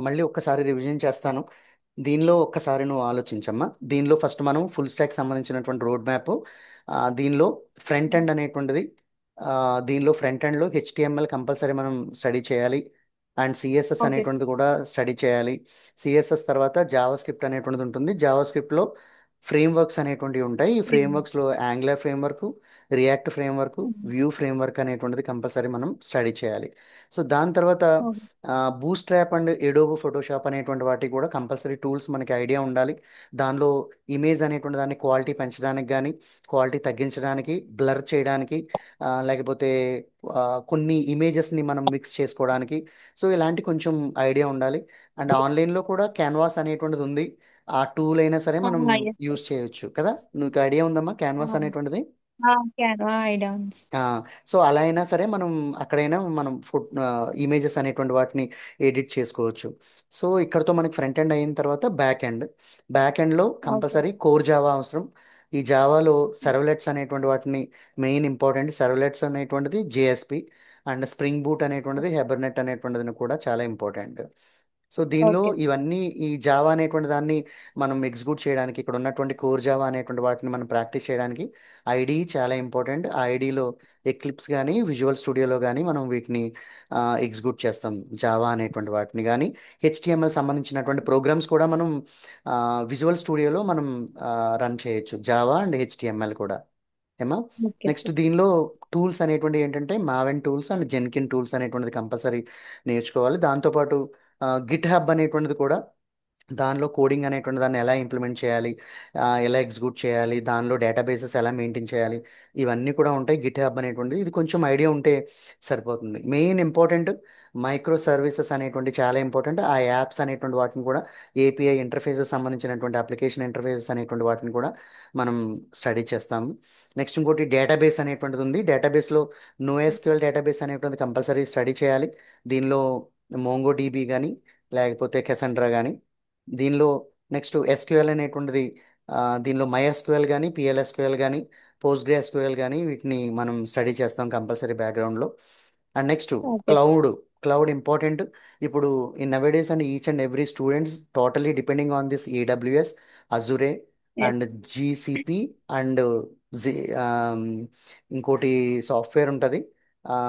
మళ్ళీ ఒక్కసారి రివిజన్ చేస్తాను. దీనిలో ఒక్కసారి నువ్వు ఆలోచించమ్మా. దీనిలో ఫస్ట్ మనం ఫుల్ స్టాక్ సంబంధించినటువంటి రోడ్ మ్యాప్. దీనిలో ఫ్రంట్ ఎండ్ అనేటువంటిది, ఆ, దీనిలో ఫ్రంట్ ఎండ్లో హెచ్టిఎంఎల్ కంపల్సరీ మనం స్టడీ చేయాలి. And CSS okay sir. అనేటువంటిది కూడా స్టడీ చేయాలి. సిఎస్ఎస్ తర్వాత జావా స్క్రిప్ట్ అనేటువంటిది ఉంటుంది. జావా స్క్రిప్ట్లో ఫ్రేమ్ వర్క్స్ అనేటువంటివి ఉంటాయి. ఈ ఫ్రేమ్ వర్క్స్లో Angular framework, React framework, Vue framework అనేటువంటిది కంపల్సరీ మనం స్టడీ చేయాలి. సో దాని తర్వాత okay. Bootstrap and Adobe Photoshop అనేటువంటి వాటికి కూడా కంపల్సరీ టూల్స్ మనకి ఐడియా ఉండాలి. దానిలో ఇమేజ్ అనేటువంటి దాన్ని క్వాలిటీ పెంచడానికి కానీ, క్వాలిటీ తగ్గించడానికి, బ్లర్ చేయడానికి, లేకపోతే ఆ, కొన్ని ఇమేజెస్ని మనం మిక్స్ చేసుకోవడానికి, సో ఇలాంటి కొంచెం ఐడియా ఉండాలి. అండ్ ఆన్లైన్లో కూడా క్యాన్వాస్ అనేటువంటిది ఉంది. ఆ టూల్ అయినా సరే మనం ఎస్ సార్. యూజ్ చేయొచ్చు కదా. నీకు ఐడియా ఉందమ్మా క్యాన్వాస్ అనేటువంటిది? క్యాన్వా ఐడియా ఉంది సార్. ఆ, సో అలా అయినా సరే మనం అక్కడైనా మనం ఇమేజెస్ అనేటువంటి వాటిని ఎడిట్ చేసుకోవచ్చు. సో ఇక్కడతో మనకి ఫ్రంట్ ఎండ్ అయిన తర్వాత బ్యాక్ ఎండ్. బ్యాక్ ఎండ్లో ఓకే. కంపల్సరీ కోర్ జావా అవసరం. ఈ జావాలో సర్వ్లెట్స్ అనేటువంటి వాటిని, మెయిన్ ఇంపార్టెంట్ సర్వ్లెట్స్ అనేటువంటిది జేఎస్పి, అండ్ స్ప్రింగ్ బూట్ అనేటువంటిది, హెబర్నెట్ అనేటువంటిది కూడా చాలా ఇంపార్టెంట్. సో దీనిలో ఓకే. ఇవన్నీ, ఈ జావా అనేటువంటి దాన్ని మనం ఎగ్జిక్యూట్ చేయడానికి, ఇక్కడ ఉన్నటువంటి కోర్ జావా అనేటువంటి వాటిని మనం ప్రాక్టీస్ చేయడానికి ఐడి చాలా ఇంపార్టెంట్. ఆ ఐడిలో ఎక్లిప్స్ కానీ, విజువల్ స్టూడియోలో కానీ మనం వీటిని ఎగ్జిక్యూట్ చేస్తాం. జావా అనేటువంటి వాటిని కానీ, హెచ్టిఎంఎల్ సంబంధించినటువంటి ప్రోగ్రామ్స్ కూడా మనం విజువల్ స్టూడియోలో మనం రన్ చేయొచ్చు, జావా అండ్ హెచ్టిఎంఎల్ కూడా. ఏమా ఓకే నెక్స్ట్ సార్. దీనిలో టూల్స్ అనేటువంటి ఏంటంటే మావెన్ టూల్స్ అండ్ జెన్కిన్ టూల్స్ అనేటువంటిది కంపల్సరీ నేర్చుకోవాలి. దాంతోపాటు గిట్ హబ్ అనేటువంటిది కూడా, దానిలో కోడింగ్ అనేటువంటి దాన్ని ఎలా ఇంప్లిమెంట్ చేయాలి, ఎలా ఎగ్జిక్యూట్ చేయాలి, దానిలో డేటాబేసెస్ ఎలా మెయింటైన్ చేయాలి, ఇవన్నీ కూడా ఉంటాయి. గిట్ హబ్ అనేటువంటిది ఇది కొంచెం ఐడియా ఉంటే సరిపోతుంది. మెయిన్ ఇంపార్టెంట్ మైక్రో సర్వీసెస్ అనేటువంటి చాలా ఇంపార్టెంట్. ఆ యాప్స్ అనేటువంటి వాటిని కూడా, ఏపీఐ ఇంటర్ఫేసెస్ సంబంధించినటువంటి అప్లికేషన్ ఇంటర్ఫేసెస్ అనేటువంటి వాటిని కూడా మనం స్టడీ చేస్తాము. నెక్స్ట్ ఇంకోటి డేటాబేస్ అనేటువంటిది ఉంది. డేటాబేస్లో NoSQL డేటాబేస్ అనేటువంటిది కంపల్సరీ స్టడీ చేయాలి. దీనిలో మోంగో డీబీ కానీ, లేకపోతే కెసండ్రా కానీ. దీనిలో నెక్స్ట్ ఎస్క్యూఎల్ అనేటువంటిది, దీనిలో MySQL కానీ, పిఎల్ఎస్క్యూఎల్ కానీ, PostgreSQL కానీ వీటిని మనం స్టడీ చేస్తాం కంపల్సరీ బ్యాక్గ్రౌండ్లో. And next okay. Cloud. Cloud important. ఇప్పుడు in nowadays and each and every students totally depending on this AWS, Azure S. And GCP and G ఇంకోటి సాఫ్ట్వేర్ ఉంటుంది.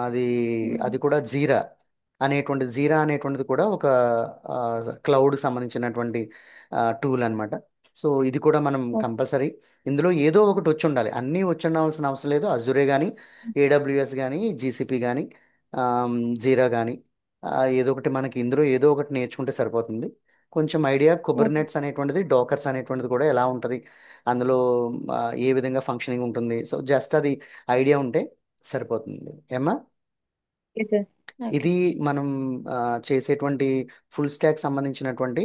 అది అది కూడా జీరా అనేటువంటిది. జీరా అనేటువంటిది కూడా ఒక క్లౌడ్ సంబంధించినటువంటి టూల్ అన్నమాట. సో ఇది కూడా మనం కంపల్సరీ, ఇందులో ఏదో ఒకటి వచ్చి ఉండాలి. అన్నీ వచ్చి ఉండాల్సిన అవసరం లేదు. అజురే కానీ, ఏడబ్ల్యూఎస్ కానీ, జీసీపీ కానీ, జీరా కానీ, ఏదో ఒకటి మనకి ఇందులో ఏదో ఒకటి నేర్చుకుంటే సరిపోతుంది. కొంచెం ఐడియా ఓకే. కుబర్నెట్స్ అనేటువంటిది, డోకర్స్ అనేటువంటిది కూడా ఎలా ఉంటుంది, అందులో ఆ, ఏ విధంగా ఫంక్షనింగ్ ఉంటుంది, సో జస్ట్ అది ఐడియా ఉంటే సరిపోతుంది. ఏమ్మా ఓకే సార్. ఓకే. ఇది మనం ఆ, చేసేటువంటి ఫుల్ స్టాక్ సంబంధించినటువంటి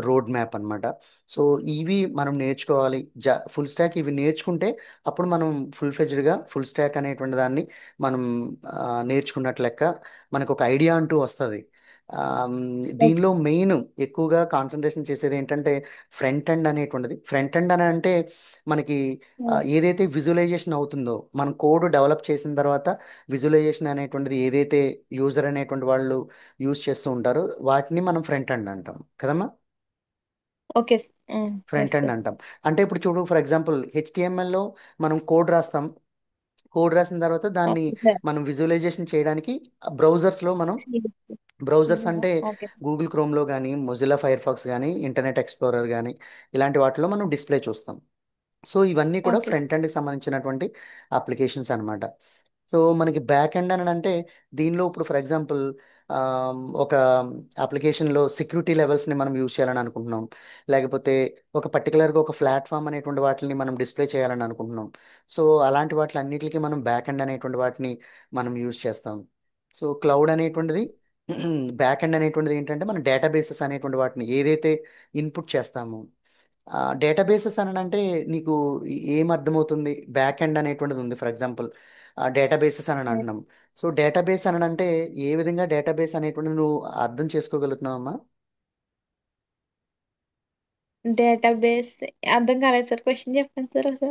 రోడ్ మ్యాప్ అన్నమాట. సో ఇవి మనం నేర్చుకోవాలి. ఫుల్ స్టాక్ ఇవి నేర్చుకుంటే అప్పుడు మనం ఫుల్ ఫుల్ స్టాక్ అనేటువంటి దాన్ని మనం నేర్చుకున్నట్లు లెక్క, మనకు ఒక ఐడియా అంటూ వస్తుంది. ఓకే. దీనిలో మెయిన్ ఎక్కువగా కాన్సన్ట్రేషన్ చేసేది ఏంటంటే ఫ్రంట్ ఎండ్ అనేటువంటిది. ఫ్రంట్ ఎండ్ అని అంటే మనకి ఏదైతే విజువలైజేషన్ అవుతుందో, మనం కోడ్ డెవలప్ చేసిన తర్వాత విజువలైజేషన్ అనేటువంటిది ఏదైతే యూజర్ అనేటువంటి వాళ్ళు యూజ్ చేస్తూ ఉంటారో వాటిని మనం ఫ్రంట్ ఎండ్ అంటాం కదమ్మా. Okay. Front S end sir. అంటాం. అంటే ఇప్పుడు చూడు, ఫర్ ఎగ్జాంపుల్ హెచ్టిఎంఎల్లో మనం కోడ్ రాస్తాం. కోడ్ రాసిన తర్వాత దాన్ని ఓకే సార్. మనం విజువలైజేషన్ చేయడానికి బ్రౌజర్స్లో మనం, బ్రౌజర్స్ అంటే ఓకే. గూగుల్ క్రోమ్లో కానీ, మొజిల్లా ఫైర్ ఫాక్స్ కానీ, ఇంటర్నెట్ ఎక్స్ప్లోరర్ కానీ, ఇలాంటి వాటిలో మనం డిస్ప్లే చూస్తాం. సో ఇవన్నీ కూడా ఓకే. ఫ్రంట్ ఎండ్కి సంబంధించినటువంటి అప్లికేషన్స్ అన్నమాట. సో మనకి బ్యాక్ ఎండ్ అని అంటే, దీనిలో ఇప్పుడు ఫర్ ఎగ్జాంపుల్ ఒక అప్లికేషన్లో సెక్యూరిటీ లెవెల్స్ని మనం యూజ్ చేయాలని అనుకుంటున్నాం, లేకపోతే ఒక పర్టికులర్గా ఒక ప్లాట్ఫామ్ అనేటువంటి వాటిని మనం డిస్ప్లే చేయాలని అనుకుంటున్నాం. సో అలాంటి వాటి అన్నిటికీ మనం బ్యాక్ ఎండ్ అనేటువంటి వాటిని మనం యూజ్ చేస్తాం. సో క్లౌడ్ అనేటువంటిది బ్యాక్ ఎండ్ అనేటువంటిది ఏంటంటే మన డేటాబేసెస్ అనేటువంటి వాటిని ఏదైతే ఇన్పుట్ చేస్తామో, డేటాబేసెస్ అని అంటే నీకు ఏం అర్థమవుతుంది? బ్యాక్ ఎండ్ అనేటువంటిది ఉంది. ఫర్ ఎగ్జాంపుల్ డేటాబేసెస్ అని అంటున్నాం. సో డేటాబేస్ అని అంటే ఏ విధంగా డేటాబేస్ అనేటువంటిది నువ్వు అర్థం చేసుకోగలుగుతున్నావమ్మా? డేటాబేస్ అర్థం కాలేదు సార్. క్వశ్చన్ చెప్పండి సార్.